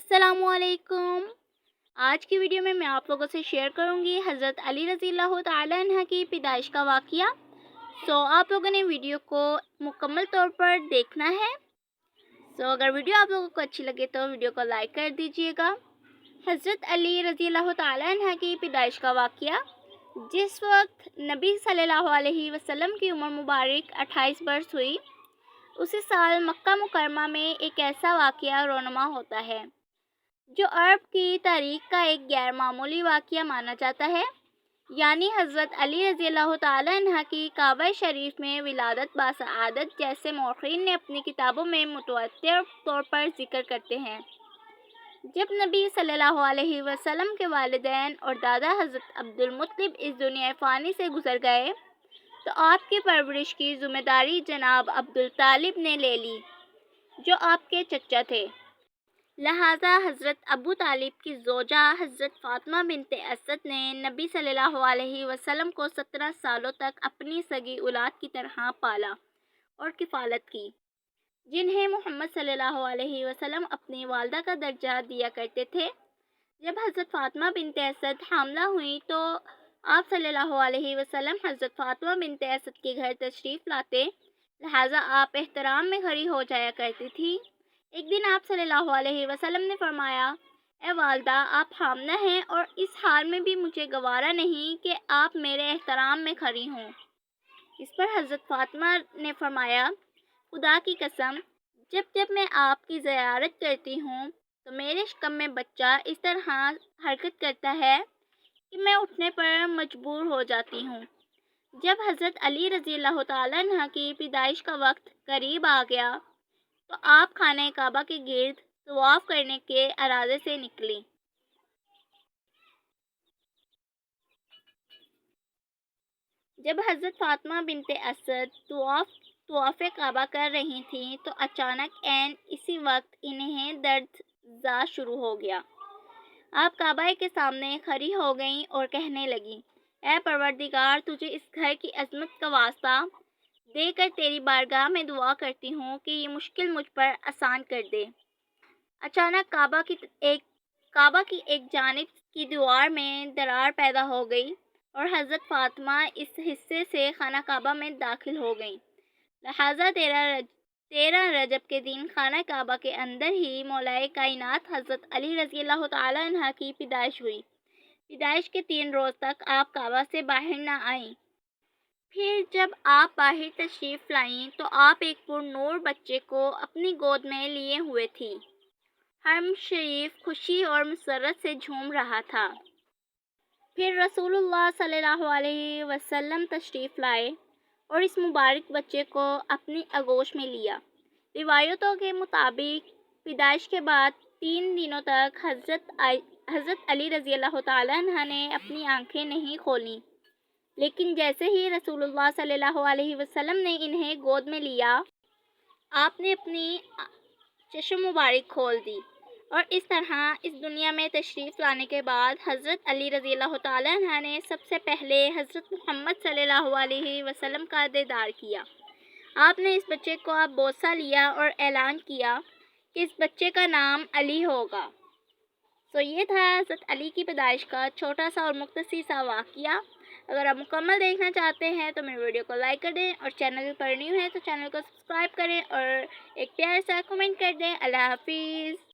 अस्सलामु अलैकुम। आज की वीडियो में मैं आप लोगों से शेयर करूंगी हज़रत अली रज़ी अल्लाह तआला अन्हा की पैदाइश का वाक़या। आप लोगों ने वीडियो को मुकम्मल तौर पर देखना है। अगर वीडियो आप लोगों को अच्छी लगे तो वीडियो को लाइक कर दीजिएगा। हज़रत अली रज़ी अल्लाह तआला अन्हा की पैदाइश का वाक़या। जिस वक्त नबी सल्लल्लाहु अलैहि वसल्लम की उम्र मुबारक 28 बरस हुई, उसी साल मक्का मुकरमा में एक ऐसा वाक़या रोनुमा होता है जो अरब की तारीख़ का एक गैर मामूली वाक़या माना जाता है, यानी हज़रत अली रज़ी अल्लाह तआला अन्हा की काबा शरीफ में विलादत बासआदत, जैसे मौख़रीन ने अपनी किताबों में मुतवत्तिर तौर पर ज़िक्र करते हैं। जब नबी सल्लल्लाहु अलैहि वसल्लम के वालिदैन और दादा हज़रत अब्दुल मुत्तलिब इस दुनिया फ़ानी से गुज़र गए, तो आपकी परवरिश की ज़िम्मेदारी जनाब अब्दुल तालिब ने ले ली, जो आपके चचा थे। लिहाजा हज़रत अबू तालिब की ज़ौजा हज़रत फ़ातिमा बिन्ते असद ने नबी सल्लल्लाहु अलैहि वसल्लम को 17 सालों तक अपनी सगी औलाद की तरह पाला और किफ़ालत की, जिन्हें मोहम्मद सल्लल्लाहु अलैहि वसल्लम अपनी वालदा का दर्जा दिया करते थे। जब हज़रत फ़ातिमा बिन्ते असद हामला हुई तो आप सल्लल्लाहु अलैहि वसल्लम हज़रत फ़ातिमा बिन्ते असद के घर तशरीफ़ लाते, लिहाजा आप एहतराम में खड़ी हो जाया करती थी। एक दिन आप सल्लल्लाहु अलैहि वसल्लम ने फरमाया, ए वालदा, आप हामला हैं और इस हाल में भी मुझे गवारा नहीं कि आप मेरे एहतराम में खड़ी हों। इस पर हज़रत फ़ातिमा ने फरमाया, खुदा की कसम, जब जब मैं आपकी ज़ियारत करती हूँ तो मेरे शिकम में बच्चा इस तरह हरकत करता है कि मैं उठने पर मजबूर हो जाती हूँ। जब हज़रत अली रज़ी अल्लाह तआला अन्हा की पैदाइश का वक्त करीब आ गया तो आप खाने काबा के गिर्द तवाफ़ करने के इरादे से निकली। जब हज़रत फ़ातिमा बिन्ते असद तवाफ़ काबा कर रही थीं तो अचानक ऐन इसी वक्त इन्हें दर्द ज़ा शुरू हो गया। आप काबा के सामने खड़ी हो गईं और कहने लगीं, ए परवरदिगार, तुझे इस घर की अज़मत का वास्ता देकर तेरी बारगाह में दुआ करती हूँ कि ये मुश्किल मुझ पर आसान कर दे। अचानक काबा की एक जानिब की दीवार में दरार पैदा हो गई और हज़रत फ़ातिमा इस हिस्से से खाना काबा में दाखिल हो गईं। लिहाजा 13 रजब के दिन खाना काबा के अंदर ही मौलाए कायनात हज़रत अली रज़ी अल्लाह तआला अन्हा की पैदाइश हुई। पैदाइश के 3 रोज़ तक आप काबा से बाहर न आईं। फिर जब आप बाहर तशरीफ़ लाईं तो आप एक पुरनूर बच्चे को अपनी गोद में लिए हुए थीं। हरम शरीफ खुशी और मसरत से झूम रहा था। फिर रसूलुल्लाह सल्लल्लाहु अलैहि वसल्लम तशरीफ़ लाए और इस मुबारक बच्चे को अपनी आगोश में लिया। रिवायतों के मुताबिक पैदाइश के बाद 3 दिनों तक हज़रत अली रज़ी अल्लाह तआला अन्हा ने अपनी आंखें नहीं खोलीं, लेकिन जैसे ही रसूलुल्लाह सल्लल्लाहु अलैहि वसल्लम ने इन्हें गोद में लिया, आपने अपनी चश्म मुबारक खोल दी और इस तरह इस दुनिया में तशरीफ़ लाने के बाद हज़रत अली रज़ी अल्लाह तआला अन्हा ने सबसे पहले हज़रत मोहम्मद सल्लल्लाहु अलैहि वसल्लम का दीदार किया। आपने इस बच्चे को अब बोसा लिया और ऐलान किया कि इस बच्चे का नाम अली होगा। ये था हज़रत अली की पैदाइश का छोटा सा और मुख्तसर सा वाक़या। अगर आप मुकम्मल देखना चाहते हैं तो मेरे वीडियो को लाइक कर दें और चैनल पर न्यू है तो चैनल को सब्सक्राइब करें और एक प्यारा सा कमेंट कर दें। अल्लाह हाफ़िज़।